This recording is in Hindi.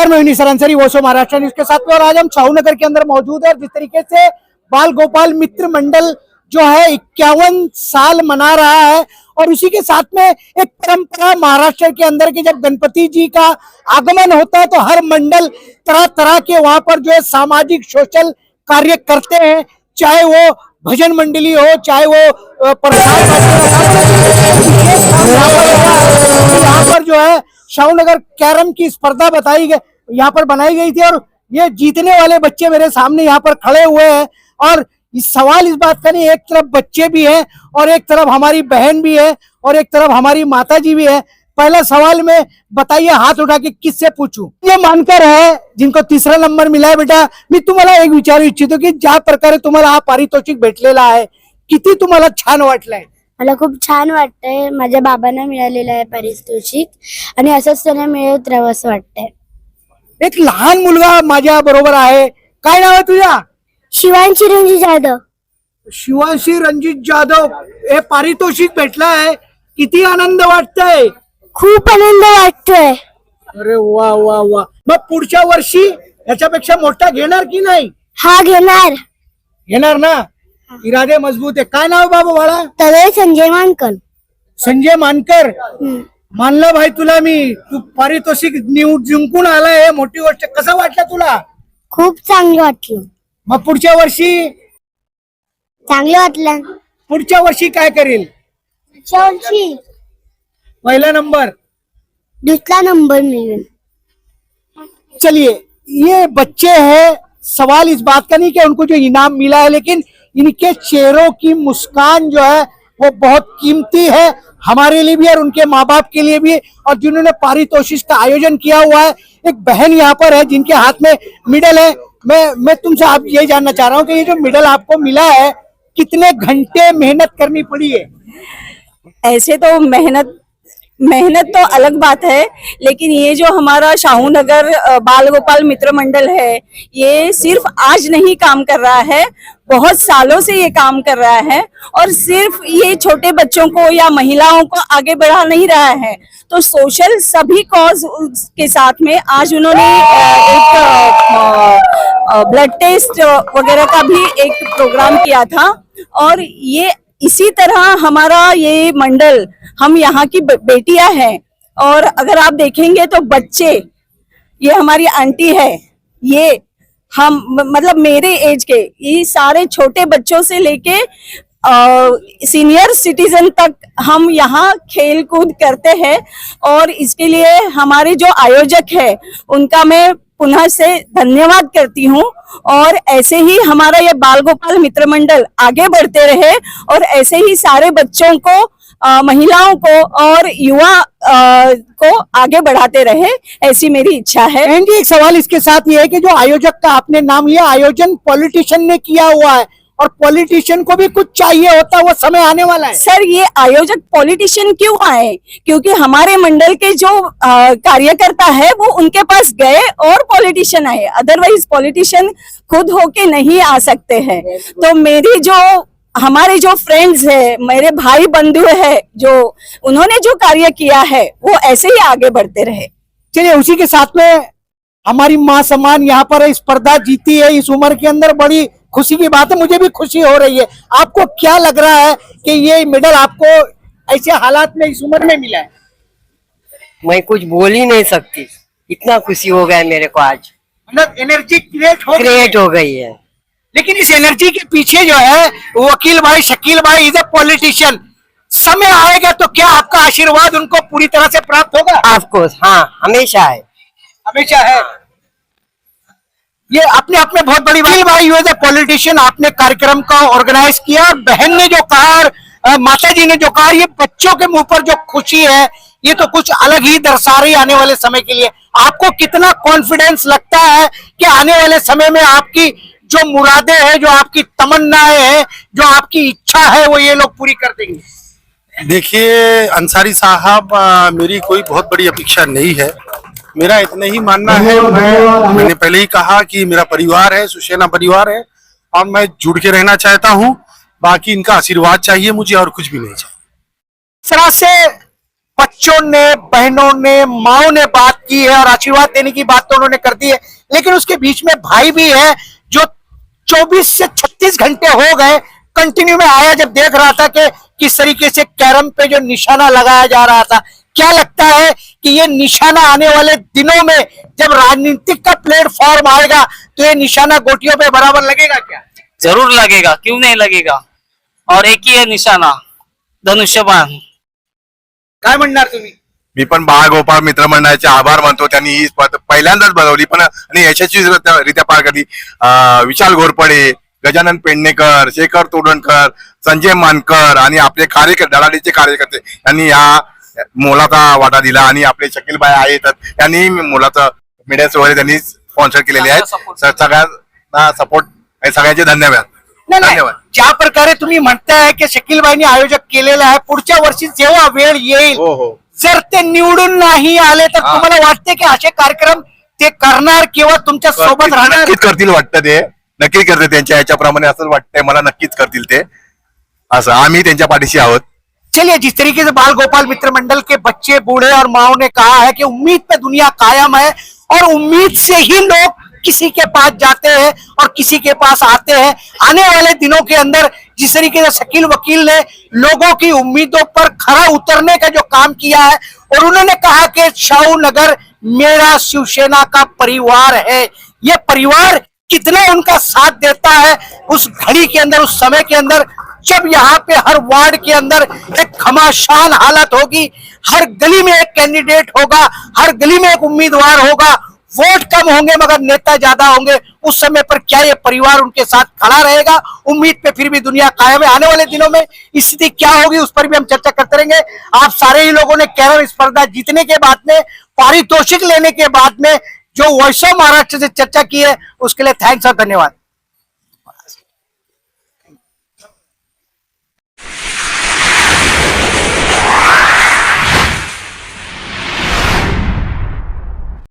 नमस्कार, मैं विनीत सरांसरी, वो शो महाराष्ट्र न्यूज के साथ में। और आज हम शाहूनगर के अंदर मौजूद है और जिस तरीके से बाल गोपाल मित्र मंडल जो है 51 साल मना रहा है और उसी के साथ में एक परंपरा महाराष्ट्र के अंदर के जब गणपति जी का आगमन होता है तो हर मंडल तरह तरह के वहां पर जो है सामाजिक सोशल कार्य करते हैं, चाहे वो भजन मंडली हो, चाहे वो प्रसाद यहाँ पर जो है शाहूनगर कैरम की स्पर्धा यहाँ पर बनाई गई थी और ये जीतने वाले बच्चे मेरे सामने यहाँ पर खड़े हुए हैं। और इस सवाल इस बात का नहीं, एक तरफ बच्चे भी हैं और एक तरफ हमारी बहन भी है और एक तरफ हमारी माता जी भी है। पहला सवाल में बताइए, हाथ उठा के किससे पूछूं? ये मानकर है जिनको तिसरा नंबर मिला है। बेटा, मी तुम्हाला एक विचारू इच्छितो की ज्या प्रकारे तुम्हाला हा पारितोषिक भेटलेला आहे, किती तुम्हाला छान वाटलंय? मला खूप छान वाटतंय. माझ्या बाबांना मिळालेलं आहे पारितोषिक आणि असंच त्यांना मिळत राहावं असं वाटतंय. एक लहान मुलगा माझ्या बरोबर आहे, काय नाव आहे तुझ्या? शिवांशी रणजित जाधव. शिवांशी रणजित जाधव, हे पारितोषिक भेटलं आहे, किती आनंद वाटतंय? खूप आनंद वाटतोय. अरे वा वा वा. मग पुढच्या वर्षी याच्यापेक्षा मोठा घेणार की नाही? हा घेणार ना? इरादे मजबूत आहे. काय नाव बाबा बाळा? तळे संजय मानकर. संजय मानकर, मानलं भाई तुला मी. तू पारितोषिक जिंकून आलाय, मोठी गोष्ट. कसं वाटलं तुला? खूप चांगलं वाटलं. मग पुढच्या वर्षी? चांगलं वाटलं. पुढच्या वर्षी काय करेल? पुढच्या वर्षी पहला नंबर, दूसरा नंबर मिलेगा. चलिए, ये बच्चे हैं, सवाल इस बात का नहीं कि उनको जो इनाम मिला है, लेकिन इनके चेहरों की मुस्कान जो है वो बहुत कीमती है हमारे लिए भी और उनके माँ बाप के लिए भी। और जिन्होंने पारितोषिक का आयोजन किया हुआ है, एक बहन यहाँ पर है जिनके हाथ में मेडल है। मैं तुमसे आप ये जानना चाह रहा हूँ कि ये जो मेडल आपको मिला है, कितने घंटे मेहनत करनी पड़ी है? ऐसे तो मेहनत तो अलग बात है, लेकिन ये जो हमारा शाहूनगर बाल गोपाल मित्र मंडल है, ये सिर्फ आज नहीं काम कर रहा है, बहुत सालों से ये काम कर रहा है। और सिर्फ ये छोटे बच्चों को या महिलाओं को आगे बढ़ा नहीं रहा है, तो सोशल सभी कॉज के साथ में आज उन्होंने एक ब्लड टेस्ट वगैरह का भी एक प्रोग्राम किया था। और ये इसी तरह हमारा ये मंडल, हम यहाँ की बेटियां हैं और अगर आप देखेंगे तो बच्चे, ये हमारी आंटी है, ये हम मतलब मेरे एज के ये सारे छोटे बच्चों से लेके सीनियर सिटीजन तक हम यहाँ खेल कूद करते हैं। और इसके लिए हमारे जो आयोजक है उनका मैं पुनः से धन्यवाद करती हूँ। और ऐसे ही हमारा ये बाल गोपाल मित्र मंडल आगे बढ़ते रहे और ऐसे ही सारे बच्चों को, महिलाओं को और युवा को आगे बढ़ाते रहे, ऐसी मेरी इच्छा है। एक सवाल इसके साथ ये है कि जो आयोजक का आपने नाम लिया, आयोजन पॉलिटिशियन ने किया हुआ है और पॉलिटिशियन को भी कुछ चाहिए होता है, वो समय आने वाला है। सर, ये आयोजक पॉलिटिशियन क्यों आए? क्योंकि हमारे मंडल के जो कार्यकर्ता है वो उनके पास गए और पॉलिटिशियन आए, अदरवाइज पॉलिटिशियन खुद होके नहीं आ सकते हैं। तो मेरी जो हमारे जो फ्रेंड्स है, मेरे भाई बंधु है, जो उन्होंने जो कार्य किया है वो ऐसे ही आगे बढ़ते रहे। चलिए, उसी के साथ में हमारी माँ सम्मान यहाँ पर स्पर्धा जीती है इस उम्र के अंदर, बड़ी खुशी की बात है। मुझे भी खुशी हो रही है। आपको क्या लग रहा है कि ये मेडल आपको ऐसे हालात में इस उम्र में मिला है? मैं कुछ बोल ही नहीं सकती, इतना खुशी हो गया मेरे को आज। मतलब एनर्जी क्रिएट हो गई है। लेकिन इस एनर्जी के पीछे जो है वकील भाई, शकील भाई इज ए पॉलिटिशियन। समय आएगा तो क्या आपका आशीर्वाद उनको पूरी तरह से प्राप्त होगा? ऑफ कोर्स, हाँ, हमेशा है, हमेशा है। ये अपने आप में बहुत बड़ी बात। भाई, यू एज ए पॉलिटिशियन आपने कार्यक्रम का ऑर्गेनाइज किया और बहन ने जो कहा, माता जी ने जो कहा, ये बच्चों के मुंह पर जो खुशी है ये तो कुछ अलग ही दर्शा रही आने वाले समय के लिए। आपको कितना कॉन्फिडेंस लगता है कि आने वाले समय में आपकी जो मुरादें हैं, जो आपकी तमन्नाएं हैं, जो आपकी इच्छा है, वो ये लोग पूरी कर देंगे? देखिए अंसारी साहब, मेरी कोई बहुत बड़ी अपेक्षा नहीं है। मेरा इतना ही मानना है, मैंने पहले ही कहा कि मेरा परिवार है, सुशेना परिवार है और मैं जुड़ के रहना चाहता हूँ। बाकी इनका आशीर्वाद चाहिए मुझे और कुछ भी नहीं चाहिए। सरा से बच्चों ने, बहनों ने, माओ ने बात की है और आशीर्वाद देने की बात तो उन्होंने कर दी है, लेकिन उसके बीच में भाई भी है जो 24 से 36 घंटे हो गए कंटिन्यू में आया, जब देख रहा था कि किस तरीके से कैरम पे जो निशाना लगाया जा रहा था। क्या लगता है कि ये निशाना आने वाले दिनों में जब राजनीतिक का प्लेटफॉर्म आएगा तो ये निशाना गोटियों पे बराबर लगेगा क्या? जरूर लगेगा, क्यों नहीं लगेगा। और एक ही है निशाना, धनुष्यबाण। काय म्हणणार तुम्ही? मी पण बाळगोपाळ मित्र मंडळाचे आभार मानतो. त्यांनी ही स्पर्धा पहिल्यांदाच बनवली पण आणि यशस्वीरित्या पार केली. विशाल घोरपडे, गजानन पेडणेकर, शेखर तोडणकर, संजय मानकर आणि आपले कार्यकर्ते, धडाडीचे कार्यकर्ते यांनी या मोलाचा वाटा दिला आणि आपले शकीलबाई आहेत त्यांनी मोलाचं मेडल्स वगैरे त्यांनी स्पॉन्सर केलेले आहेत. सगळ्यांना सपोर्ट, सगळ्यांचे धन्यवाद. नाही, नाही, धन्यवाद. ज्या प्रकारे तुम्ही म्हणताय की शकीलबाईंनी आयोजक केलेलं आहे, पुढच्या वर्षी जेव्हा वेळ येईल हो हो जर ते निवडून नाही आले तर तुम्हाला वाटते की असे कार्यक्रम ते करणार किंवा तुमच्या सोबत राहणार? नक्कीच करतील वाटतं ते, नक्कीच करते त्यांच्या याच्याप्रमाणे असं वाटतंय मला, नक्कीच करतील ते. असं आम्ही त्यांच्या पाठीशी आहोत. चलिए, जिस तरीके से बाल गोपाल मित्र मंडल के बच्चे, बूढ़े और माओ ने कहा है कि उम्मीद पे दुनिया कायम है और उम्मीद से ही लोग किसी के पास जाते हैं और किसी के पास आते हैं। आने वाले दिनों के अंदर जिस तरीके से शकील वकील ने लोगों की उम्मीदों पर खरा उतरने का जो काम किया है और उन्होंने कहा कि शाहू नगर मेरा शिवसेना का परिवार है, ये परिवार कितना उनका साथ देता है उस घड़ी के अंदर, उस समय के अंदर जब यहाँ पे हर वार्ड के अंदर एक घमासान हालत होगी, हर गली में एक कैंडिडेट होगा, हर गली में एक उम्मीदवार होगा, वोट कम होंगे मगर नेता ज्यादा होंगे, उस समय पर क्या ये परिवार उनके साथ खड़ा रहेगा? उम्मीद पे फिर भी दुनिया कायम है। आने वाले दिनों में स्थिति क्या होगी उस पर भी हम चर्चा करते रहेंगे। आप सारे ही लोगों ने कैरम स्पर्धा जीतने के बाद में, पारितोषिक लेने के बाद में जो वॉइस ऑफ महाराष्ट्र से चर्चा की है उसके लिए थैंक्स और धन्यवाद।